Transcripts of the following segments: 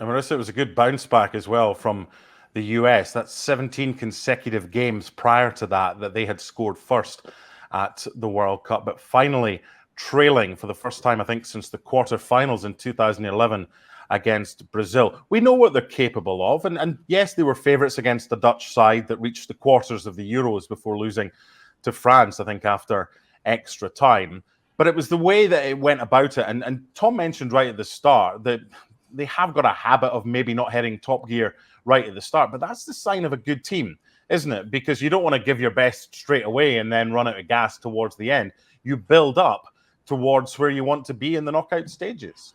And Marissa, it was a good bounce back as well from the US. That's 17 consecutive games prior to that they had scored first at the World Cup, but finally trailing for the first time, I think, since the quarterfinals in 2011 against Brazil. We know what they're capable of, and yes, they were favourites against the Dutch side that reached the quarters of the Euros before losing to France, I think, after extra time. But it was the way that it went about it. And Tom mentioned right at the start that they have got a habit of maybe not hitting top gear right at the start, but that's the sign of a good team, isn't it? Because you don't want to give your best straight away and then run out of gas towards the end. You build up towards where you want to be in the knockout stages.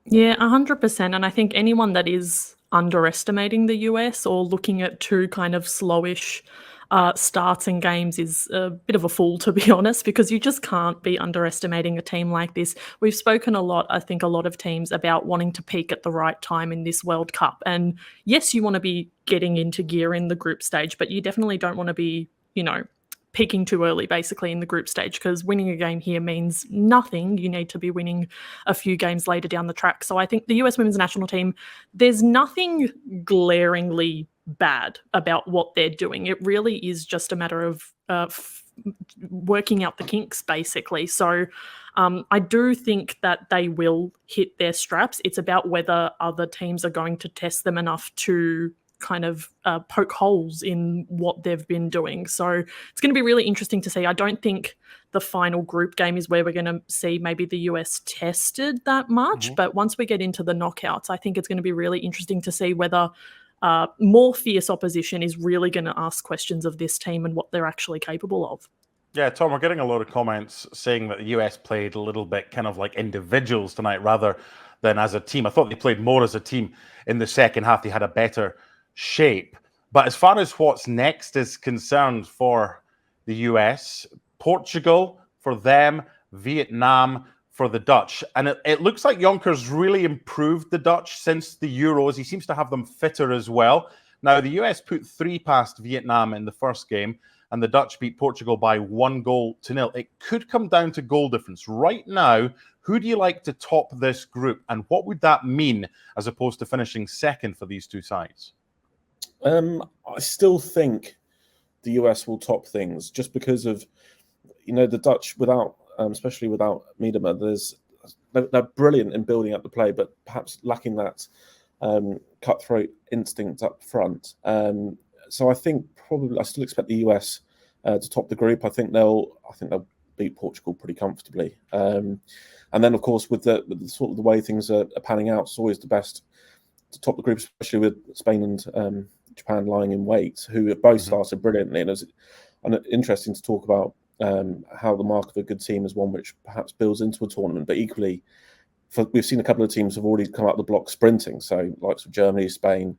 Yeah, 100%. And I think anyone that is underestimating the US or looking at two kind of slowish starts and games is a bit of a fool, to be honest, because you just can't be underestimating a team like this. We've spoken a lot, I think a lot of teams, about wanting to peak at the right time in this World Cup. And yes, you want to be getting into gear in the group stage, but you definitely don't want to be, peaking too early basically in the group stage, because winning a game here means nothing. You need to be winning a few games later down the track. So I think the US women's national team, there's nothing glaringly bad about what they're doing. It really is just a matter of working out the kinks basically. So I do think that they will hit their straps. It's about whether other teams are going to test them enough to kind of poke holes in what they've been doing. So it's going to be really interesting to see. I don't think the final group game is where we're going to see maybe the US tested that much, but once we get into the knockouts, I think it's going to be really interesting to see whether more fierce opposition is really going to ask questions of this team and what they're actually capable of. Yeah, Tom, we're getting a lot of comments saying that the US played a little bit kind of like individuals tonight rather than as a team. I thought they played more as a team in the second half. They had a better shape. But as far as what's next is concerned for the US, Portugal for them, Vietnam for the Dutch. And it looks like Yonkers really improved the Dutch since the Euros. He seems to have them fitter as well. Now, the US put 3 past Vietnam in the first game, and the Dutch beat Portugal by 1-0. It could come down to goal difference. Right now, who do you like to top this group? And what would that mean as opposed to finishing second for these two sides? I still think the US will top things just because of, the Dutch without, especially without Miedema, they're brilliant in building up the play, but perhaps lacking that cutthroat instinct up front. So I think I still expect the US to top the group. I think they'll beat Portugal pretty comfortably. And then of course with the sort of the way things are panning out, it's always the best to top the group, especially with Spain and Japan lying in wait, who have both started brilliantly. And it's interesting to talk about how the mark of a good team is one which perhaps builds into a tournament. But equally, we've seen a couple of teams have already come out the block sprinting. So likes of Germany, Spain,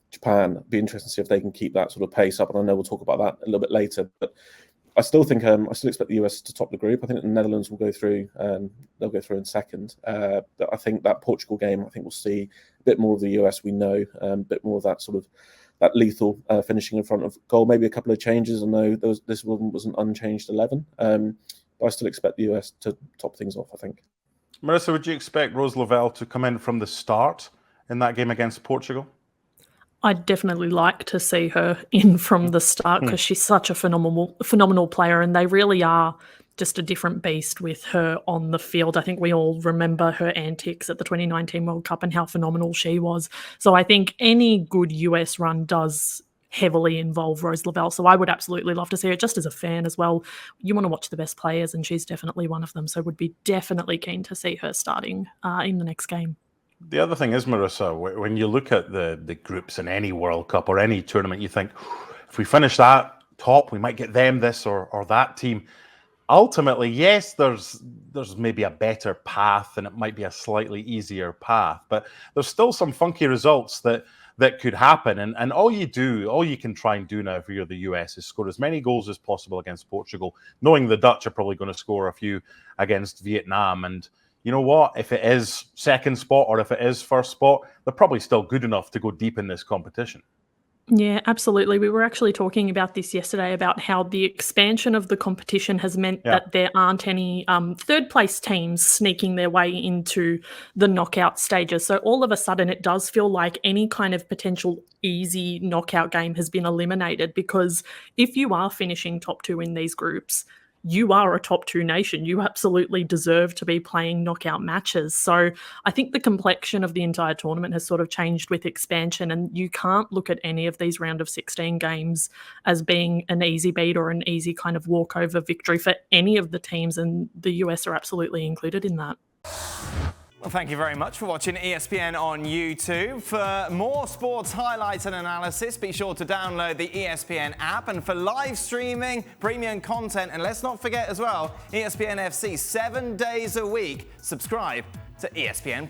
Japan. It'd be interesting to see if they can keep that sort of pace up. And I know we'll talk about that a little bit later. But I still think I still expect the US to top the group. I think the Netherlands will go through. They'll go through in second. But I think that Portugal game, we'll see a bit more of the US. We know a bit more of that sort of that lethal finishing in front of goal. Maybe a couple of changes. I know this one was an unchanged 11. But I still expect the US to top things off, I think. Marissa, would you expect Rose Lavelle to come in from the start in that game against Portugal? I'd definitely like to see her in from the start because she's such a phenomenal player, and they really are just a different beast with her on the field. I think we all remember her antics at the 2019 World Cup and how phenomenal she was. So I think any good US run does heavily involve Rose Lavelle. So I would absolutely love to see her just as a fan as well. You want to watch the best players, and she's definitely one of them. So would be definitely keen to see her starting in the next game. The other thing is, Marissa, when you look at the groups in any World Cup or any tournament, you think, if we finish that top, we might get them, this or that team. Ultimately, yes, there's maybe a better path and it might be a slightly easier path, but there's still some funky results that could happen. And all you can try and do now if you're the US is score as many goals as possible against Portugal, knowing the Dutch are probably going to score a few against Vietnam. And you know what? If it is second spot or if it is first spot, they're probably still good enough to go deep in this competition. Yeah, absolutely. We were actually talking about this yesterday about how the expansion of the competition has meant Yeah. that there aren't any third place teams sneaking their way into the knockout stages. So all of a sudden, it does feel like any kind of potential easy knockout game has been eliminated, because if you are finishing top two in these groups, you are a top two nation. You absolutely deserve to be playing knockout matches. So I think the complexion of the entire tournament has sort of changed with expansion, and you can't look at any of these round of 16 games as being an easy beat or an easy kind of walkover victory for any of the teams, and the US are absolutely included in that. Well, thank you very much for watching ESPN on YouTube. For more sports highlights and analysis, be sure to download the ESPN app. And for live streaming, premium content, and let's not forget as well, ESPN FC 7 days a week. Subscribe to ESPN+.